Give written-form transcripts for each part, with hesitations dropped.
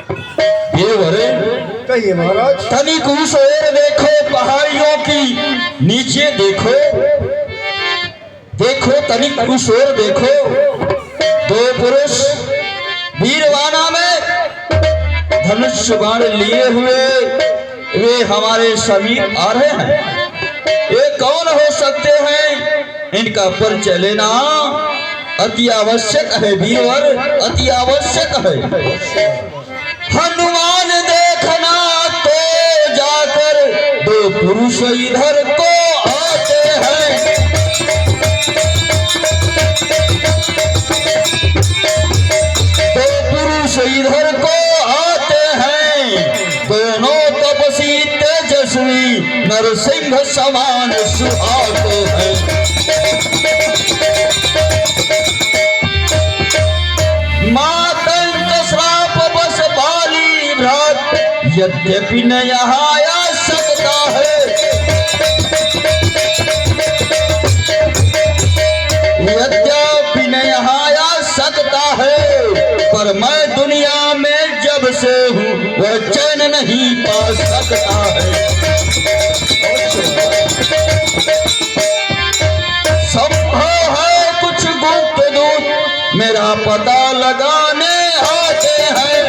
ये भरे कहिए महाराज। तनिक उस ओर देखो, पहाड़ियों की नीचे देखो, देखो तनिक उस ओर देखो, दो पुरुष वीरवाना में धनुष बाण लिए हुए वे हमारे समीप आ रहे हैं। ये कौन हो सकते हैं? इनका परिचय लेना अति आवश्यक है वीरवर, अति आवश्यक है। हनुमान देखना तो जाकर दो पुरुष इधर को आते हैं। दो पुरुष इधर को आते हैं, दोनों तपसी तेजस्वी नरसिंह समान सुहाते हैं। मातंग श्राप बस बाली भ्रात यद्यपि न यहाँ आ सकता है, यद्यपि न यहाँ आ सकता है, पर मैं दुनिया में जब से हूँ वह चैन नहीं पा सकता है। संभव है कुछ गुप्त दूत मेरा पता लगाने आते हैं,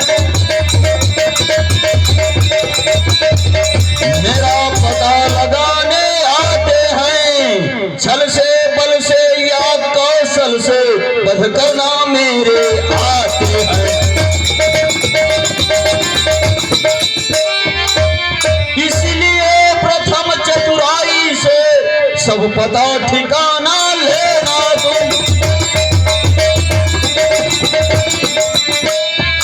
मेरा पता लगाने आते हैं। छल से बल से या कौशल से बध करना मेरे आते हैं। इसलिए प्रथम चतुराई से सब पता ठिकाना लेना तुम,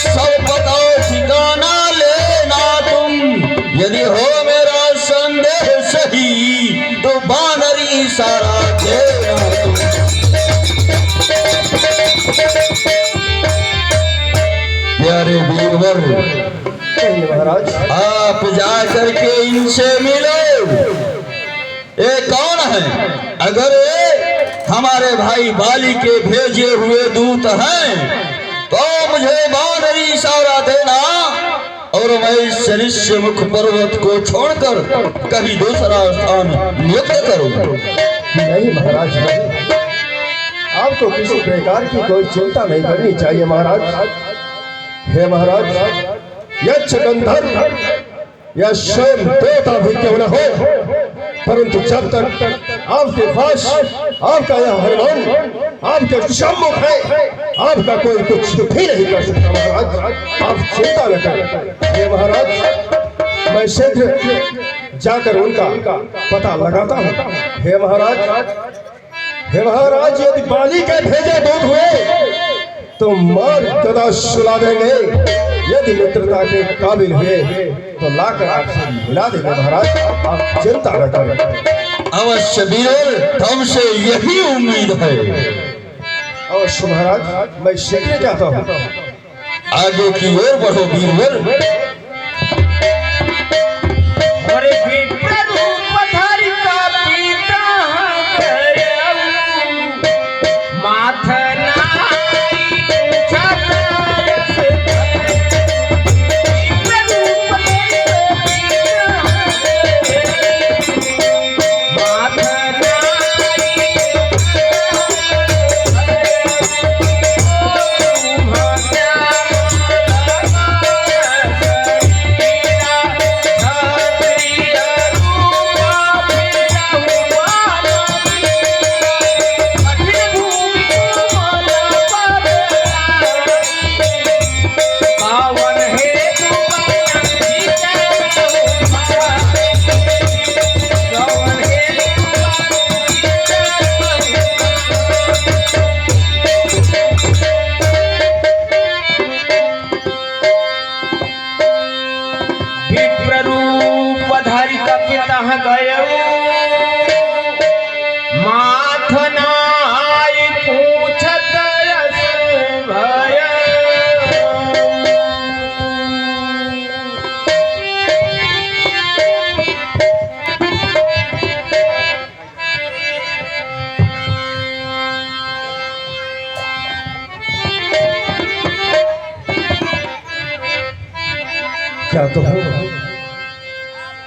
सब पता ठिकाना लेना तुम। यदि हो मेरा संदेह सही तो बानरी सारा देना तुम। प्यारे वीरवर, महाराज आप जाकर के इनसे मिलो। ये कौन है? अगर ये हमारे भाई बाली के भेजे हुए दूत हैं तो मुझे बानरी इशारा देना और मैं इस सरिष्य मुख पर्वत को छोड़कर कहीं दूसरा स्थान नियुक्त करूं। नहीं महाराज, आपको किसी प्रकार की कोई चिंता नहीं करनी चाहिए महाराज। हे महाराज, यक्ष गंधर्व या स्वयं देवता भी क्यों न हो, परंतु जब तक आपके पास आपका यह हनुमान आपके सम्मुख है, आपका कोई कुछ भी नहीं कर सकता महाराज। आप चिंता न करें। हे महाराज, मैं शीघ्र जाकर उनका पता लगाता हूँ। हे महाराज, हे महाराज, यदि बाली के भेजे दूत हुए तो मार गदा सुला देंगे, यदि मित्रता के काबिल हुए तो लाकर आपसे मिला देंगे महाराज। आप चिंता न करें। अवश्य वीर, हमसे यही उम्मीद है। अवश्य महाराज, मैं शीघ्र जाता हूँ। आगे की ओर बढ़ो वीरवर। क्या कहूँ,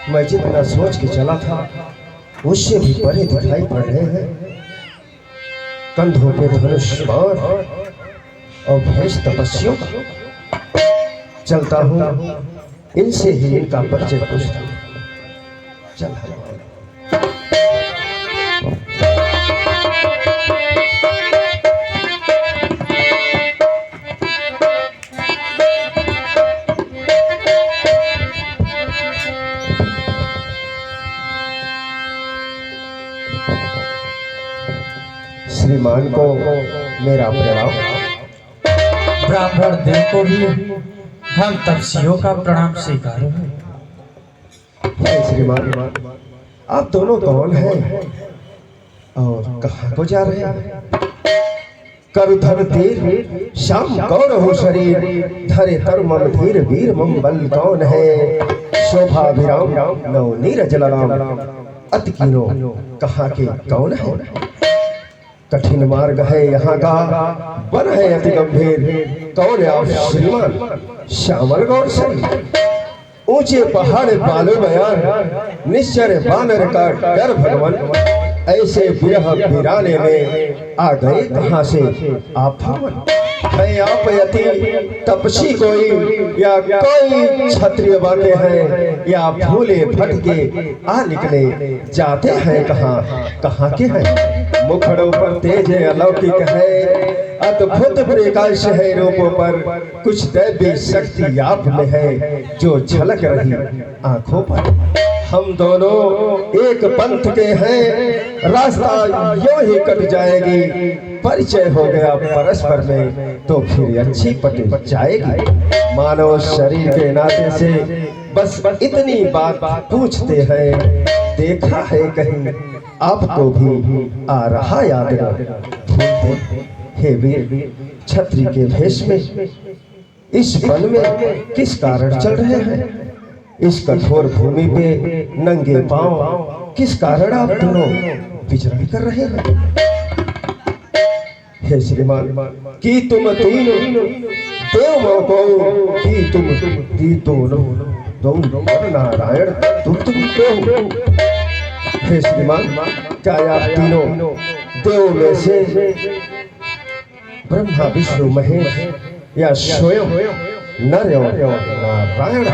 मैं जितना सोच के चला था उससे भी बड़े दिखाई पड़ रहे हैं। कंधों पे धनुष बाण और भेष तपस्वियों का। चलता हूँ, इनसे ही इनका परिचय पूछता हूँ। चल श्रीमान को मेरा प्रणाम। ब्राह्मण देव को भी हम तपस्वियों का प्रणाम स्वीकार है। श्रीमान, आप दोनों कौन हैं और कहाँ को जा रहे हैं? करुधर तीर श्याम गौरव शरीर, धरे तर मम धीर वीर मम बल कौन है? शोभा विराम नव नीरज ललाम, अति कीनो कहाँ के कौन है? कठिन मार्ग है यहाँ का, वन है अति गंभीर, कौन है आप श्रीमान? श्यामल गौर शरीर, ऊंचे पहाड़ बालो बयान, निश्चर बानर का डर भगवान, ऐसे विरह वीराने में आ गए कहाँ से आप भगवान? है आप यति तपसी कोई, या कोई क्षत्रिय बाते हैं, या भूले भटके आ निकले जाते हैं कहाँ? कहाँ के हैं? मुखड़ों पर तेज अलौकिक है, अद्भुत प्रकाश है रूपों पर, कुछ दैवी शक्ति आप में है जो झलक रही आंखों पर। हम दोनों एक पंथ के हैं, रास्ता यूं ही कट जाएगी, परिचय हो गया परस्पर में तो फिर अच्छी पट जाएगी। मानव शरीर के नाते से बस इतनी बात पूछते हैं, देखा है कहीं आपको भी आ रहा याद न? हे वीर, छत्री के भेष में इस वन में किस कारण चल रहे हैं? इस कठोर भूमि पे नंगे पांव किस कारण आप दोनों विचरण कर रहे हैं? हे श्रीमान, कि तुम तीनों देवों को, कि तुम दोनों नारायण तुम देव। हे श्रीमान, क्या आप तीनों देव में से ब्रह्मा विष्णु महेश या स्वयं नर नारायण?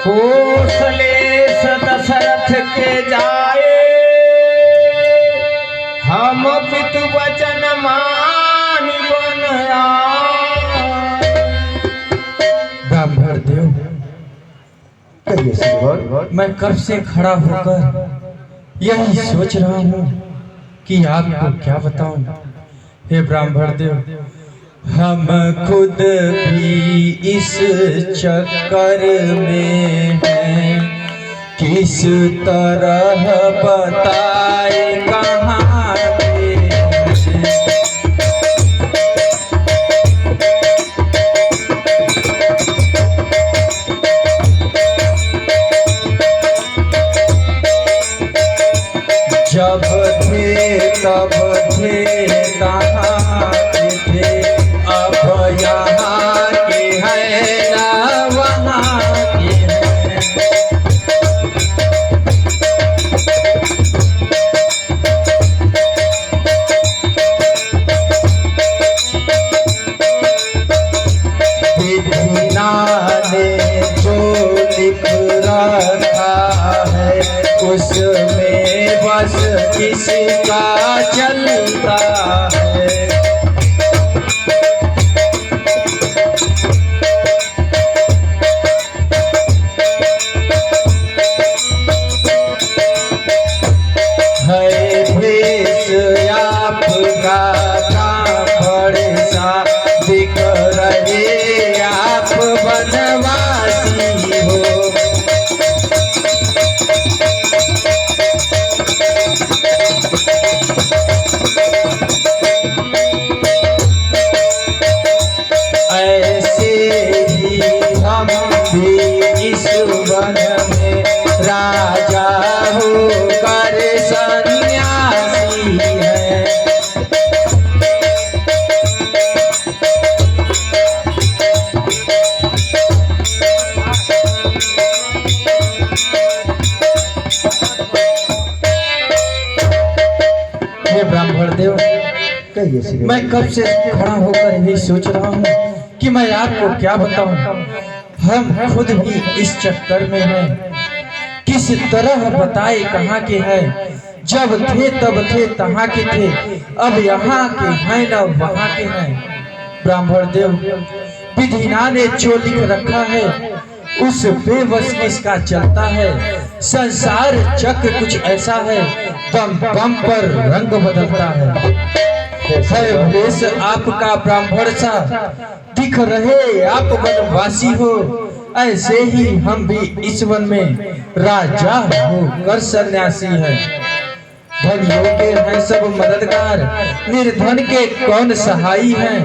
कौशलेश दशरथ के जाए, हम पितु वचन मानि बन आए। ब्राह्मण देव, कहिए श्रीमान। मैं कब से खड़ा होकर यही सोच रहा हूँ कि आपको क्या बताऊं। हे ब्राह्मण देव, हम खुद भी इस चक्कर में हैं, किस तरह बताए कहाँ पे हैं। जब थे तब थे कहाँ थे, अब यहाँ के हैं ना वहाँ के हैं। विधिना ने जो लिख रखा है, उसमें बस किसका चलता है। है भेष आपका कापड़ सा, दिख रहे आप वनवासी हो। ऐसे ही हम भी इस वन में राजा होकर सन्यासी हैं। कहिए श्रीमान। मैं कब से खड़ा होकर यही सोच रहा हूँ कि मैं आपको क्या बताऊं। हम खुद भी इस चक्कर में हैं, किस तरह बताए कहाँ के हैं। जब थे तब थे तहाँ के थे, अब यहाँ के हैं न वहाँ के हैं। ब्राह्मण देव, विधिना ने जो लिख रखा है उस बेबस किसका चलता है। संसार चक्र कुछ ऐसा है, दम दम पर रंग बदलता है। वेश आपका ब्राह्मण सा दिख रहे, आप वनवासी हो। ऐसे ही हम भी इस वन में राजा होकर सन्यासी हैं। धनियों के हैं सब मददगार, निर्धन के कौन सहाई हैं।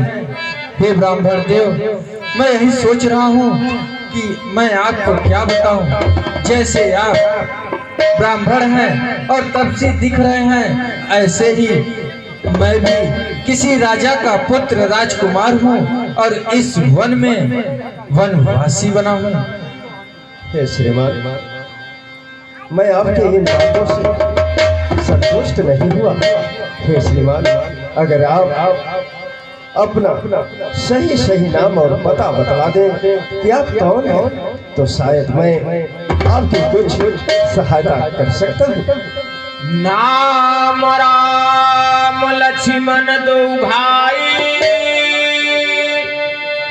हे ब्राह्मण देव, मैं यही सोच रहा हूँ कि मैं आपको क्या बताऊं। जैसे आप ब्राह्मण हैं और तब से दिख रहे हैं, ऐसे ही मैं भी किसी राजा का पुत्र राजकुमार हूँ और इस वन में वनवासी बना हूँ। हे श्रीमान, मैं आपके इन बातों से संतुष्ट नहीं हुआ। हे श्रीमान, अगर आप अपना सही सही नाम और पता बतला दें कि आप कौन हैं, तो शायद मैं आपकी कुछ सहायता कर सकता हूँ। नाम राम लक्ष्मण दो भाई,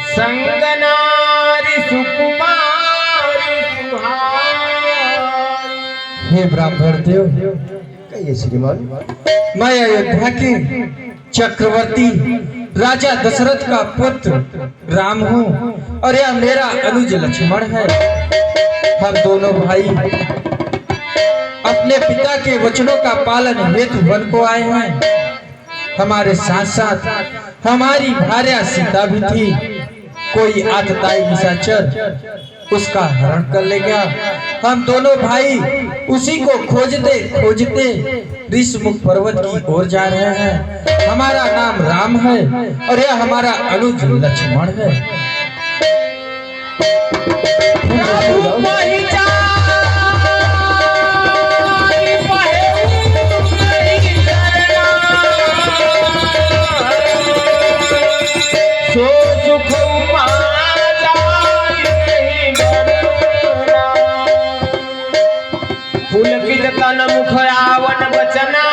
संग नारी सुकुमारी सुहाई। हे ब्राह्मण देव, कहिए श्रीमान। मैं अयोध्या के चक्रवर्ती राजा दशरथ का पुत्र राम हूँ और यह मेरा अनुज लक्ष्मण है। हम दोनों भाई अपने पिता के वचनों का पालन हेतु वन को आए हैं। हमारे साथ साथ हमारी भार्या सीता भी थी। कोई आतताई निशाचर उसका हरण कर ले गया। हम दोनों भाई उसी को खोजते खोजते ऋषमुख पर्वत की ओर जा रहे हैं। हमारा नाम राम है और यह हमारा अनुज लक्ष्मण है। तन मुख रावण बचना,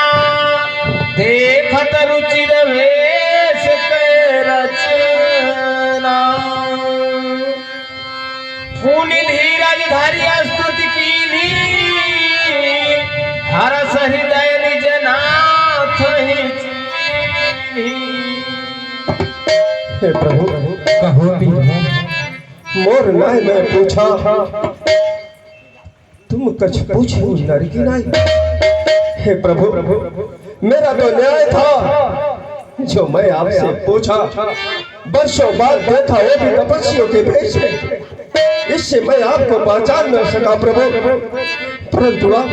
देखत रुचिर वेश के रचना। फूनि धीरज धरि स्तुति कीनी, हरस हृदय निज नाथ ही चीनी। हे प्रभु, कहो भी मोर नाय मैं पूछा, तुम कछ पूछो नर की नाई। हे प्रभु, मेरा तो न्याय था जो मैं आपसे पूछा। वर्षों बाद देखा वो भी तपस्वियों के भेष में, इससे मैं आपको पहचान न सका प्रभु। परंतु आप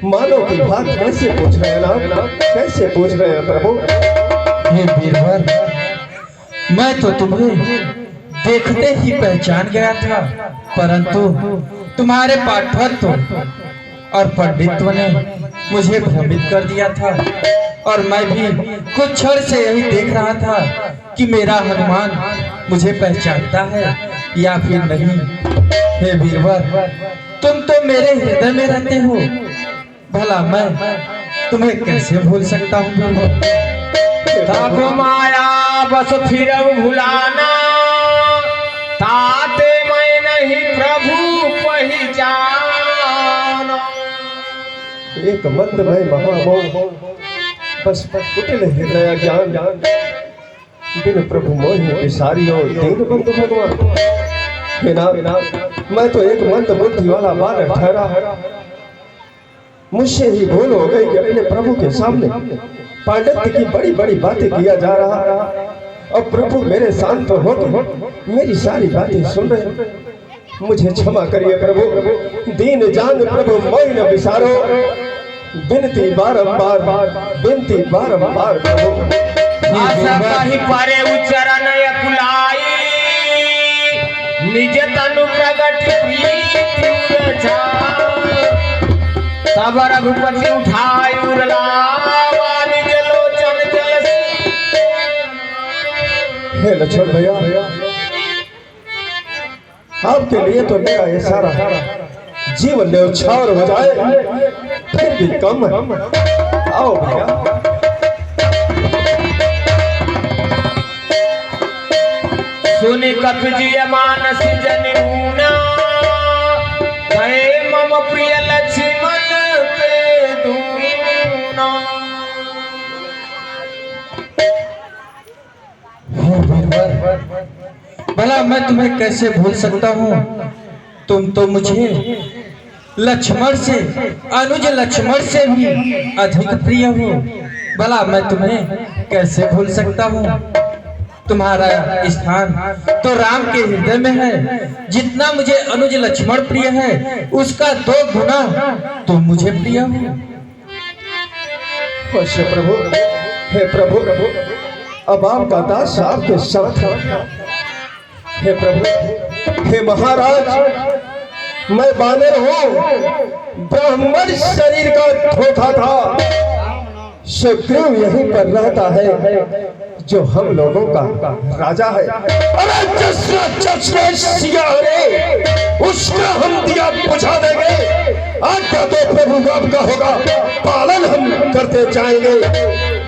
मानव की बात कैसे पूछ रहे हैं ना, कैसे पूछ रहे हैं प्रभु। हे बीरबल, मैं तो तुम्हें देखते ही पहचान गया था, परंतु तुम्हारे पाठत्व और पंडित्व ने मुझे भ्रमित कर दिया था और मैं भी कुछ क्षण से यही देख रहा था कि मेरा हनुमान मुझे पहचानता है या फिर नहीं। हे बीरबल, तुम तो मेरे हृदय में रहते हो, भला मैं तुम्हें कैसे भूल सकता हूँ बीरबल। तब माया बस फिर भुलाना, ताते मैं नहीं प्रभु पहचाना। एक मंद में महामोह, बस कुटिल हृदय ज्ञान, बिन प्रभु मोहि बिसारियो दीन बंधु भगवान। हे नाथ, मैं तो एक मंद बुद्धि वाला बालक ठहरा। मुझसे ही भूल हो गई कि अपने प्रभु के सामने पांडित्य की बड़ी बड़ी बातें किया जा रहा और प्रभु मेरे शांत होकर मेरी सारी बातें सुन रहे। मुझे क्षमा करिए प्रभु, दीन जान प्रभु मोहि न बिसारो। बिनती बारंबार, बिनती बारंबार प्रभु। आशा कहीं परे उच्चरण अकुलाई, निज तनु प्रगट प्रीति छाई। तब रघुपति उठाई उरलावा, निज लो हे लक्ष्मण भैया, आपके लिए तो मेरा ये सारा जीवन न्यौछावर हो जाए फिर भी कम है। आओ भैया। सुनि कपिजिय मानस जनिऊना, गए मम प्रिय लक्ष्मण के दूना। भला मैं तुम्हें कैसे भूल सकता हूँ? तुम तो मुझे लक्ष्मण से, अनुज लक्ष्मण से भी अधिक प्रिय हो। भला मैं तुम्हें कैसे भूल सकता हूँ? तुम्हारा स्थान तो राम के हृदय में है। जितना मुझे अनुज लक्ष्मण प्रिय है, उसका 2 गुना तुम मुझे प्रिय हो। अवश्य प्रभु। हे प्रभु, अब आपका दास आपके साथ है। हे प्रभु, हे महाराज, मैं बानर हूँ, ब्राह्मण शरीर का धोखा था। सुग्रीव यहीं पर रहता है जो हम लोगों का राजा है। अरे उसका हम दिया बुझा देंगे। आज्ञा तो प्रभु आपका होगा, पालन हम करते जाएंगे।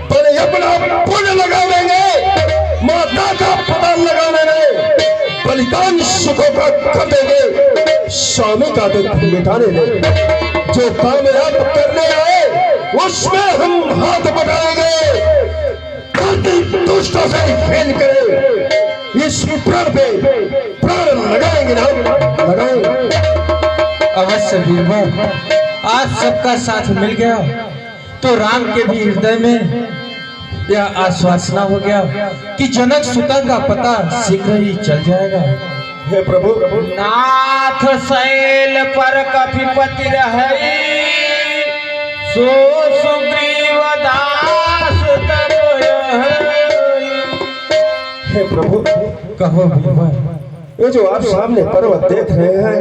पर अपना पुण्य लगावेंगे, माता का पता लगाने में बलिदान सुखों का कर देंगे। स्वामी का दुख मिटाने में जो कामयाब करने आए उसमें हम हाथ बढ़ाएंगे। दुष्टों से खेल करे इस प्राण पे प्राण लगाएंगे ना, लगाएंगे। अवश्य वीरवर, आज सबका साथ मिल गया तो राम के भी हृदय में यह आश्वासना हो गया कि जनक सुता का पता शीघ्र ही चल जाएगा। हे प्रभु, नाथ शैल पर कपिपति रहे, सो सुग्रीव दास तब हे प्रभु, कहो वीरवर। ये जो आप सामने पर्वत देख रहे हैं,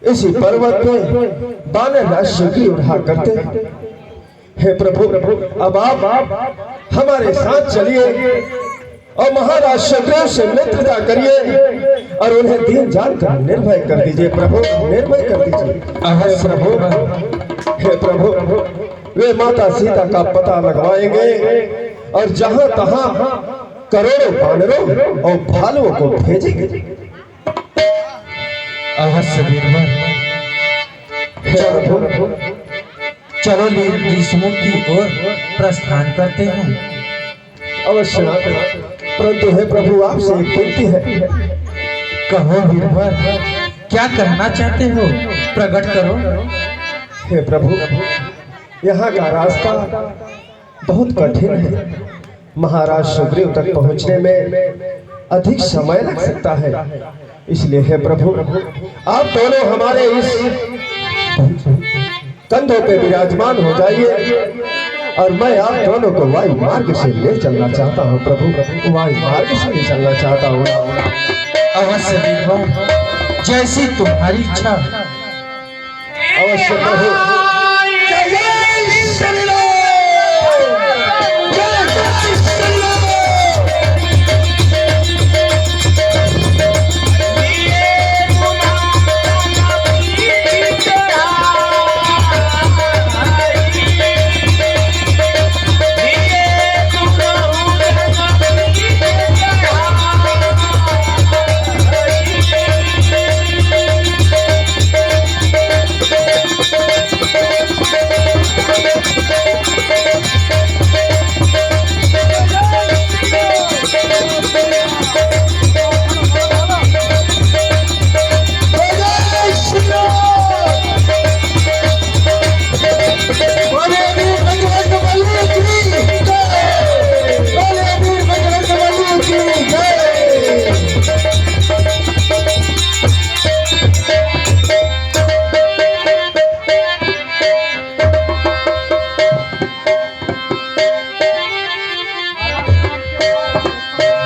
इसी पर्वत में बानर राज सुग्रीव रहा करते हैं। हे प्रभु, अब आप हमारे साथ चलिए और महाराज सुग्रीव से मित्रता करिए और उन्हें दीन जानकर निर्भय कर दीजिए। प्रभु, निर्भय कर दीजिए। हे प्रभु, हे प्रभु, वे माता सीता का पता लगवाएंगे और जहां तहां करोड़ों बानरों और भालुओं को भेजेंगे। अवश्य वीरवर, चलो ऋषियों की ओर प्रस्थान करते हैं। अवश्य, परंतु हे प्रभु, आपसे एक विनती है। कहो वीरवर, क्या कहना चाहते हो? प्रकट करो। हे प्रभु, यहाँ का रास्ता बहुत कठिन है। महाराज सुग्रीव तक पहुँचने में अधिक समय लग सकता है। इसलिए हे प्रभु, आप दोनों हमारे इस कंधों पे विराजमान हो जाइए और मैं आप दोनों को वायु मार्ग से ले चलना चाहता हूँ। प्रभु, वायु मार्ग से ले चलना चाहता हूँ। अवश्य वीरवर, जैसी तुम्हारी इच्छा। अवश्य प्रभु।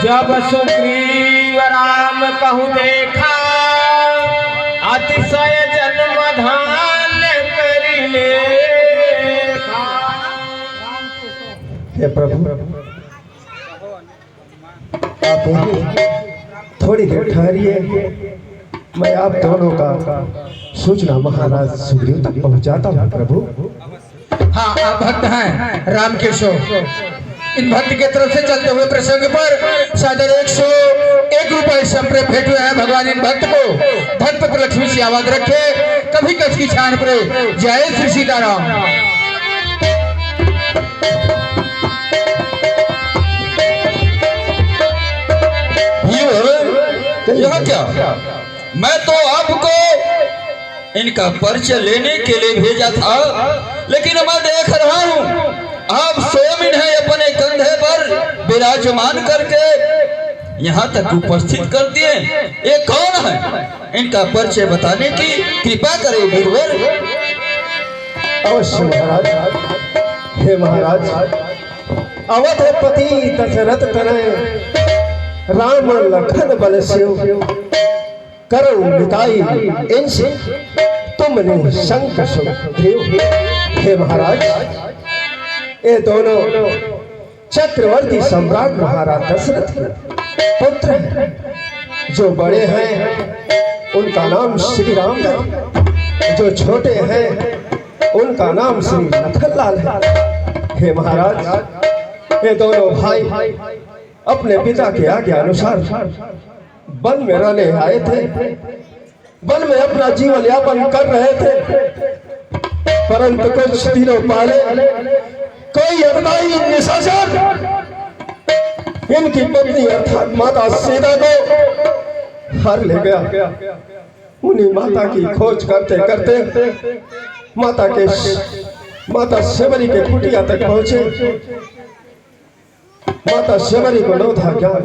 जब सुग्रीव राम कहूँ देखा, अतिशय जन्म धान कर लेखा। हे प्रभु, आप यहीं थोड़ी देर ठहरिए, मैं आप दोनों का सूचना महाराज सुग्रीव तक पहुंचाता हूँ प्रभु। हाँ, आप भक्त हैं राम के शो। इन भक्त के तरफ से चलते हुए प्रसंग पर सादर 101 रुपए संप्रे भेंट हुए हैं। भगवान इन भक्त को धन पर लक्ष्मी से आवाज रखे, कभी कच की छान पर। जय श्री सीताराम। यह क्या? मैं तो आपको इनका परिचय लेने के लिए भेजा था, लेकिन मैं देख रहा हूँ आप स्वयं इन्हें अपने कंधे पर विराजमान करके यहाँ तक उपस्थित कर दिए। ये कौन है? इनका परिचय बताने की कृपा करें वीरवर। अवश्य महाराज। हे महाराज, अवधपति दशरथ तनय राम लखन बल सियो करो मिताई इनसे तुमने शंख सुग्रीव। हे महाराज, ये दोनों चक्रवर्ती सम्राट महाराज दशरथ के पुत्र हैं। जो बड़े हैं उनका नाम श्री राम है, जो छोटे हैं उनका नाम श्री लखनलाल है। हे महाराज, ये दोनों भाई अपने पिता के आज्ञा अनुसार वन में रहने आए थे, वन में अपना जीवन यापन कर रहे थे, परंतु कुछ दिनों पहले कोई अवधाई निशाचर इनकी पत्नी अर्थात माता सीता को हर ले गया। उन्हीं माता की खोज करते करते माता शबरी के कुटिया तक पहुंचे। माता शबरी को नौधा ज्ञान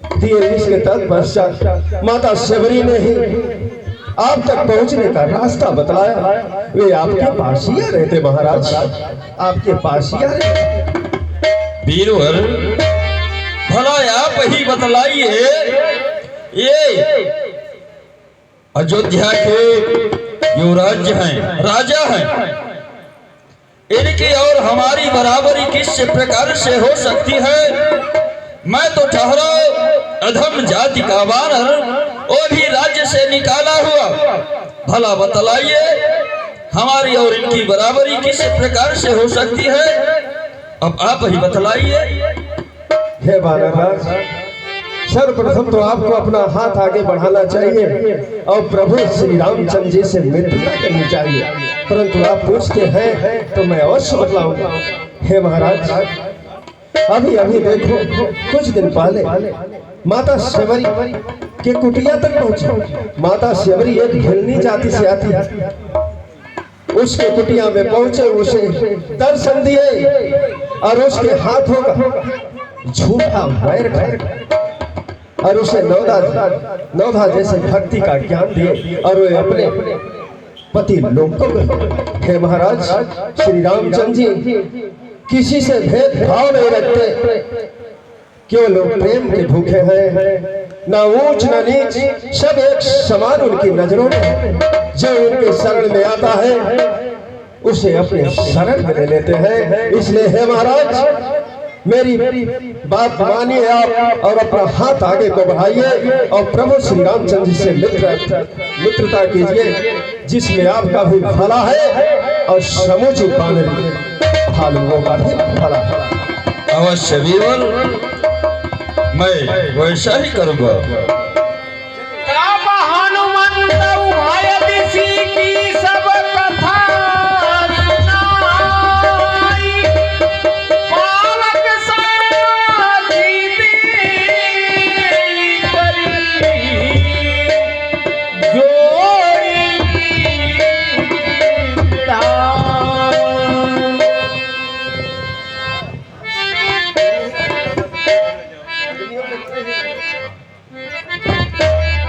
दिए, इसके तत्पश्चात माता शबरी ने ही आप तक पहुंचने का रास्ता बतलाया। वे आपके पास ही आ रहे थे महाराज, आपके पास ही आ रहे। वीरवर, भला आप ही बतलाइए, ये अयोध्या के युवराज हैं, राजा हैं, इनकी और हमारी बराबरी किस प्रकार से हो सकती है? मैं तो ठहरा अधम जाति का वानर, वो भी राज्य से निकाला हुआ। भला बतलाइए, हमारी और इनकी बराबरी किस प्रकार से हो सकती है? अब आप ही बतलाइए। हे वानरराज, सर्वप्रथम तो आपको अपना हाथ आगे बढ़ाना चाहिए और प्रभु श्री रामचंद्र जी से मित्रता करनी चाहिए, परंतु आप पूछते हैं तो मैं अवश्य बतलाऊंगा। हे महाराज, अभी अभी देखो, कुछ दिन पहले माता शबरी के कुटिया तक पहुंचे। माता शबरी एक भिलनी जाति से आती है। उसके कुटिया में पहुंचे, उसे दर्शन दिए और उसके हाथों का झूठा वैर खाया और उसे नौधा जैसे भक्ति का ज्ञान दिए और वे अपने पति लोग को गए। हे महाराज, श्री रामचंद्र जी किसी से भेदभाव नहीं रखते, केवल लोग प्रेम के भूखे हैं, ना ऊंच ना नीच, सब एक समान उनकी नजरों में। जो उनके शरण में आता है उसे अपने शरण में ले लेते हैं। इसलिए हे महाराज, मेरी बात मानिए आप और अपना हाथ आगे को बढ़ाइए और प्रभु श्री रामचंद्र जी से मित्रता कीजिए, जिसमें आपका भी भला है और समूची भालुओं का भी भला है। अवश्य वीरवर, मैं वैसा ही करूंगा। राम हनुमंत उभय दिशि की सब कथा सुनाई, पालक साजी देई करी, जोड़ी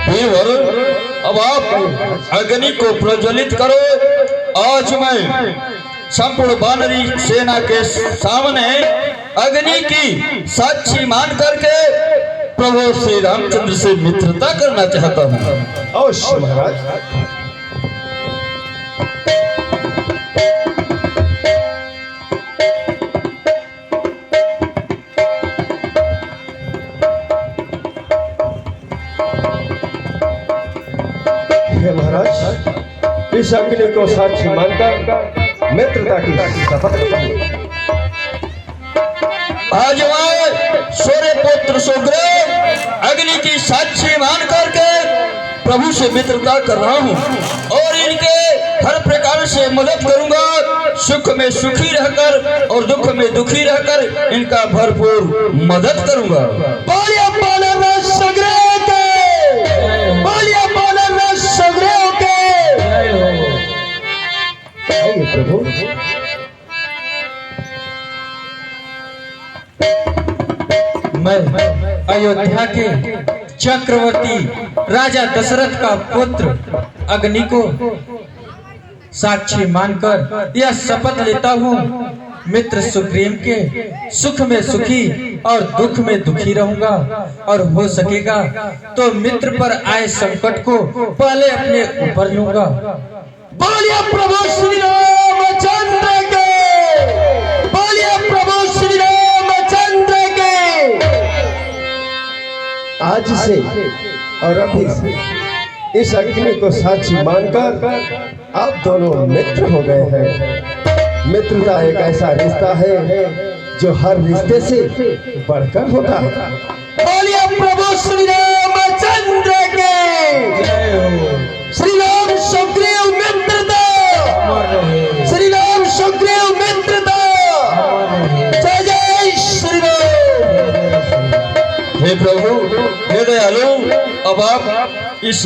वीरवर, अब आप अग्नि को प्रज्वलित करो। आज मैं संपूर्ण वानरी सेना के सामने अग्नि की साक्षी मान करके प्रभु श्री रामचंद्र से मित्रता करना चाहता हूँ। अवश्य महाराज। इस अग्नि को साक्षी मानकर मित्रता की शपथ लीजिए। आज मैं सूर्य पुत्र सुग्रीव अग्नि की साक्षी मान करके प्रभु से मित्रता कर रहा हूँ और इनके हर प्रकार से मदद करूंगा। सुख में सुखी रहकर और दुख में दुखी रहकर इनका भरपूर मदद करूंगा। बोलिए बोले सुग्रीव के, बोलिए बोले सुग्रीव के। आइए प्रभु। मैं अयोध्या के चक्रवर्ती राजा दशरथ का पुत्र अग्नि को साक्षी मानकर यह शपथ लेता हूँ, मित्र सुग्रीव के सुख में सुखी और दुख में दुखी रहूंगा और हो सकेगा तो मित्र पर आए संकट को पहले अपने ऊपर लूंगा। बोलिए प्रभु श्री रामचंद्र के, बोलिए प्रभु श्री रामचंद्र के। आज से और अभी से इस अग्नि को साक्षी मानकर आप दोनों मित्र हो गए हैं। मित्रता एक ऐसा रिश्ता है जो हर रिश्ते से बढ़कर होता है। बोलिए प्रभु श्री रामचंद्र के। श्री राम सुग्रीव मित्रता, श्री राम सुग्रीव मित्रता। जय जय श्री राम। हे प्रभु, हे दयालु, अब आप इस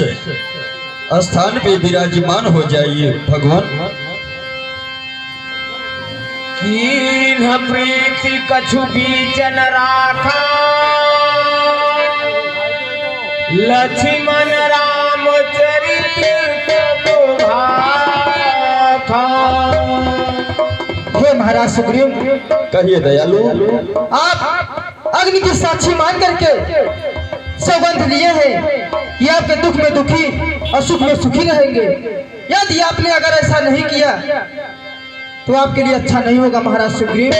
स्थान पे विराजमान हो जाइए भगवान। कीन्ह प्रीति कछु बीचन राखा, लक्ष्मण राम चरित भाखा। हे महाराज सुग्रीव, कहिए दयालु। आप अग्नि की साक्षी मान करके सौगंध लिए हैं कि आपके दुख में दुखी और सुख में सुखी रहेंगे। यदि आपने अगर ऐसा नहीं किया तो आपके लिए अच्छा नहीं होगा। महाराज सुग्रीव,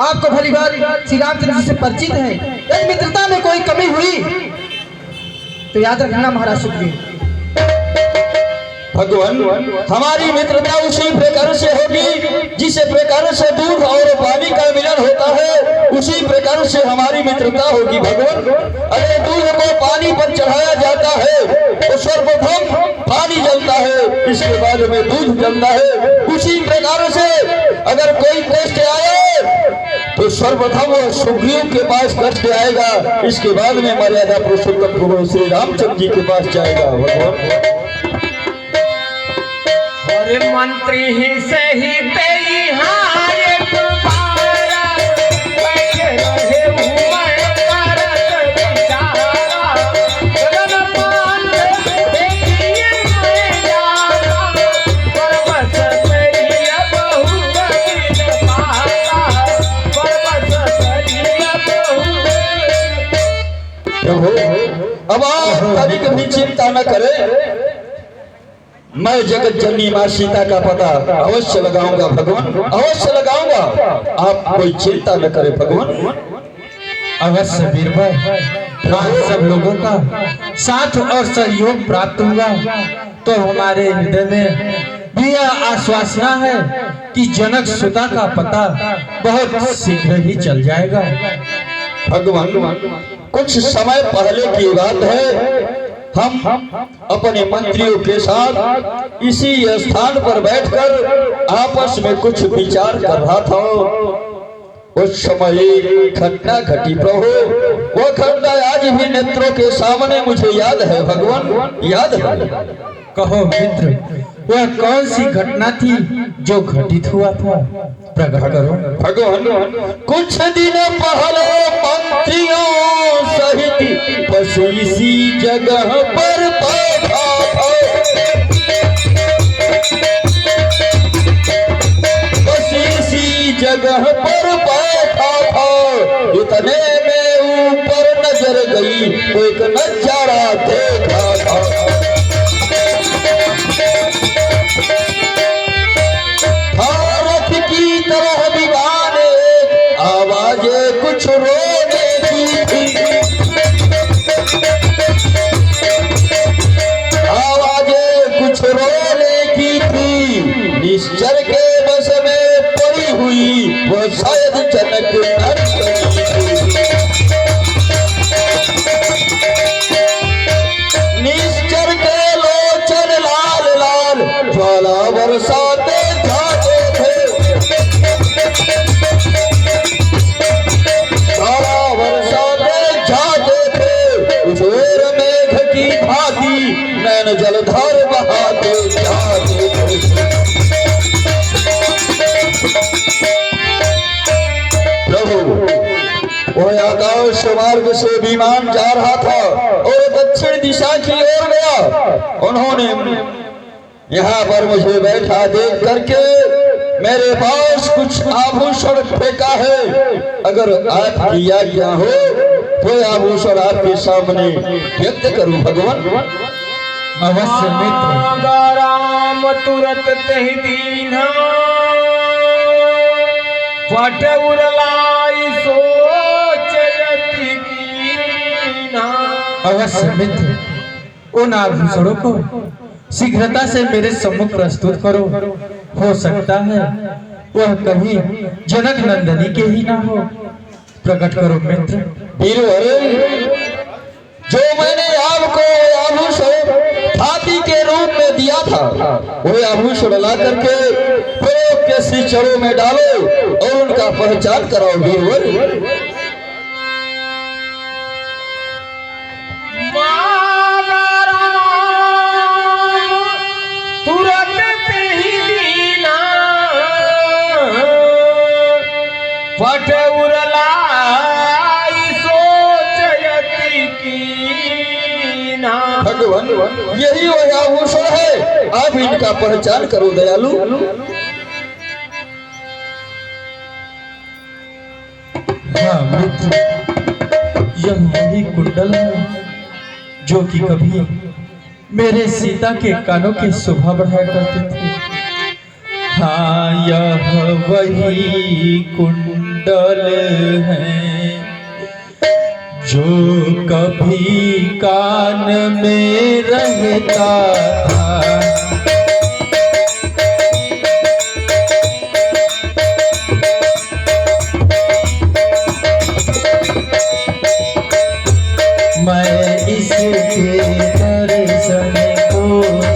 आपको भली बात श्री रामचंद्र जी से परिचित है। यदि मित्रता में कोई कमी हुई तो याद रखना महाराज सुग्रीव। भगवान, हमारी मित्रता उसी प्रकार से होगी जिस प्रकार से दूध और पानी का मिलन होता है, उसी प्रकार से हमारी मित्रता होगी भगवान। अरे दूध को पानी पर चढ़ाया जाता है तो सर्वप्रथम पानी जलता है, इसके बाद में दूध जलता है। उसी प्रकार से अगर कोई कष्ट आए तो सर्वप्रथम वह सुग्रीव के पास कष्ट आएगा, इसके बाद में मर्यादा पुरुषोत्तम प्रभु श्री रामचंद्र जी के पास जाएगा भगवान। मंत्री ही सही तेई हाय तुम्हारा, बैठे रहे हुए करत बिचारा। गगन मान देखिए मैं जाना, परबत करिया बहु गति पाता, परबत करिया बहु। प्रभु, अब आप कभी कभी चिंता न करें, मैं जगत जननी माँ सीता का पता अवश्य लगाऊंगा भगवान, अवश्य लगाऊंगा। आप कोई चिंता न करें भगवान। अवश्य बीरबल, आज सब लोगों का साथ और सहयोग प्राप्त हुआ तो हमारे हृदय में भी यह आश्वासना है कि जनक सुता का पता बहुत शीघ्र ही चल जाएगा। भगवान, कुछ समय पहले की बात है, हम अपने मंत्रियों के साथ इसी स्थान पर बैठकर आपस में कुछ विचार कर रहा था। उस समय एक घटना घटी प्रभु, वो घटना आज भी नेत्रों के सामने मुझे याद है भगवान, याद है। कहो मित्र, वह कौन सी घटना थी जो घटित हुआ था, प्रकट करो। भगवान, कुछ दिन पहले मंत्रियों सहित बस इसी जगह पर बैठा था, बस इसी जगह पर बैठा था। इतने में ऊपर नजर गई, एक नजारा देखा था। भारत की तरह विवाने आवाजें कुछ रोने की थी, आवाजें कुछ रोने की थी। नयन जलधार बहाते जाते। प्रभु वह आकाश मार्ग से विमान जा रहा था और दक्षिण दिशा की ओर गया। उन्होंने यहाँ पर मुझे बैठा देख करके मेरे पास कुछ आभूषण फेंका है। अगर आपकी आज्ञा हो तो आभूषण आपके सामने व्यक्त करूं भगवान। अवश्य मित्र। राम तुरत तहि दीन्हा पट उरलाई सोचयति कीन्हा। अवश्य मित्र, उन आभूषणों को शीघ्रता से मेरे सम्मुख प्रस्तुत करो। हो सकता है वह कभी जनक नंदनी के ही ना हो। प्रकट करो मित्र। वीरवर, जो मैंने आपको आभूषण हाथी के रूप में दिया था वह आभूषण ला करके प्रयोग के सिचरों में डालो और उनका पहचान कराओ वीरवर। पट उरलाई सोचयति कीन्हा। भगवान, यही वह आभूषण है, आप इनका पहचान करो दयालु। हाँ मित्र, यह वही कुंडल है जो कि कभी मेरे सीता के कानों की शोभा बढ़ाया करते थे। हाँ, यह वही कुंडल है जो कभी कान में रहता था। मैं इसके दर्शन को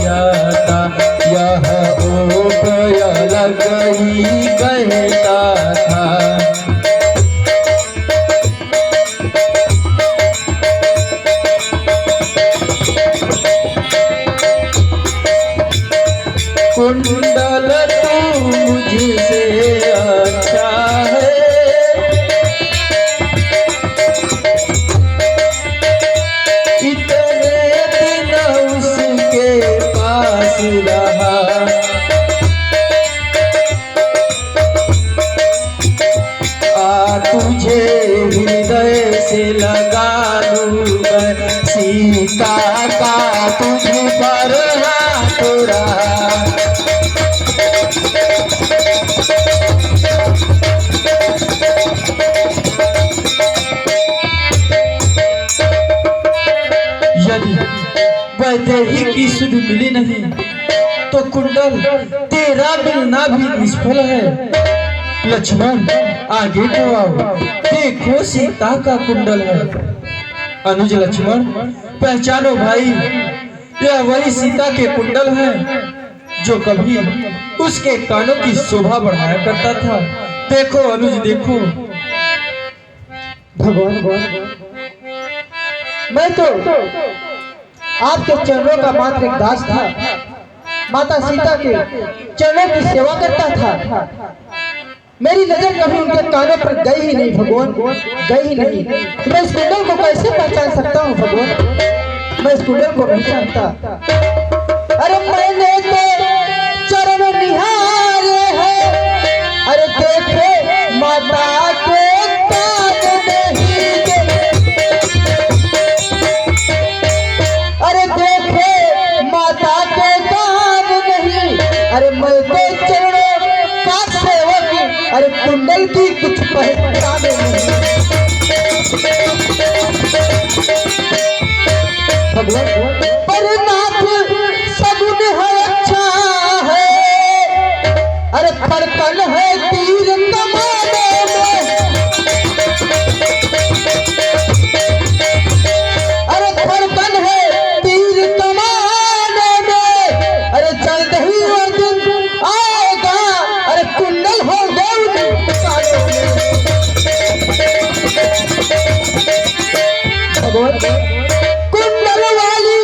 जाता, यह ओप अलग ही कहता था। कुंडल तू मुझसे अच्छा है, रहा तुझे हृदय से लगा लूं मैं, सीता का तुझ पर हाथ रहा। यदि वैदेही की सुध मिली नहीं तो कुंडल तेरा मिलना भी निष्फल है। लक्ष्मण आगे को आओ, देखो सीता का कुंडल है। अनुज लक्ष्मण पहचानो भाई, यह वही सीता के कुंडल है जो कभी उसके कानों की शोभा बढ़ाया करता था। देखो अनुज देखो। भगवान, मैं तो आपके चरणों का मात्र एक दास था, माता सीता के चरणों की सेवा करता था। मेरी नजर कभी उनके कानों पर गई ही नहीं भगवान, गई ही नहीं। मैं इस कुंडल को कैसे पहचान सकता हूँ भगवान? मैं इस कुंडल को नहीं जानता। अरे मैंने तो चरण निहारे हैं, अरे देखे माता के कान नहीं गे। अरे देखे माता के कान नहीं, अरे मैं तो चरणों का सेवक, अरे कुंडल की कुछ पहचान नहीं। भगवान पर नाथ सगुन है अच्छा है, अरे फरकन है तीर कमाने में, अरे फरकन है तीर कमाने में, अरे जल्द ही वह दिन आएगा, अरे कुंडल हो गए भगवान। कुंडल वाली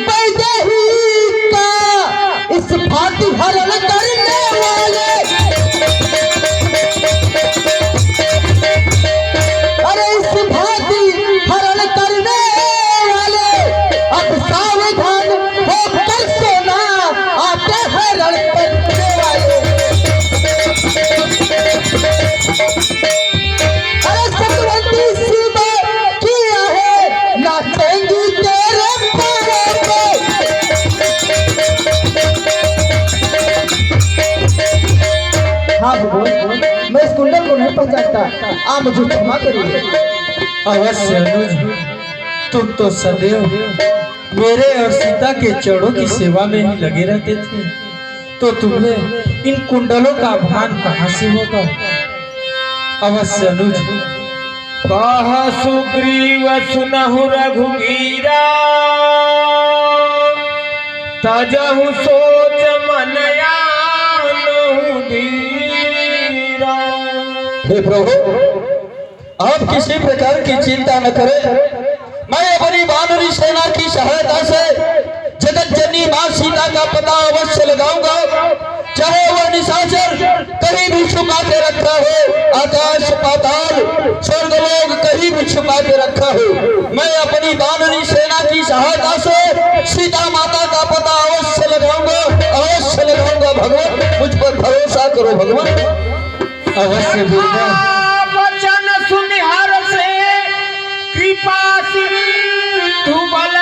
वैदेही इस भांति हरण करने वाले, अरे इस भांति हरण करने वाले अब सावधान होकर सोना, आते हैं रण करने वाले। अरे सतवंती सीमा किया है, नाचेंगी तेरे पैरों पे। हाँ बोल, मैं इस कुंडल को नहीं पहचानता, आप मुझे क्षमा करिए। अवश्य अनुज, तुम तो सदैव मेरे और सीता के चरणों की सेवा में ही लगे रहते थे, तो तुम्हें इन कुंडलों का भान कहाँ से होगा? अवश्य अनुज, कह सुग्रीव सुनहु रघुवीरा, तजहु सोच मन आनहु धीरा। हे प्रभु, आप किसी प्रकार की चिंता न करें। मैं अपनी वानरी सेना की सहायता से जगत जननी मां सीता का पता अवश्य लगाऊंगा। चाहे वह निशाचर कहीं भी छुपा के रखा हो, आकाश पाताल स्वर्गलोक कहीं भी छुपा के रखा हो, मैं अपनी वानरी सेना की सहायता से सीता माता का पता अवश्य लगाऊंगा, अवश्य लगाऊंगा। भगवान, मुझ पर भरोसा करो भगवान। अवश्य दुर्गा, वचन सुनिहार से कृपा सिंधु बल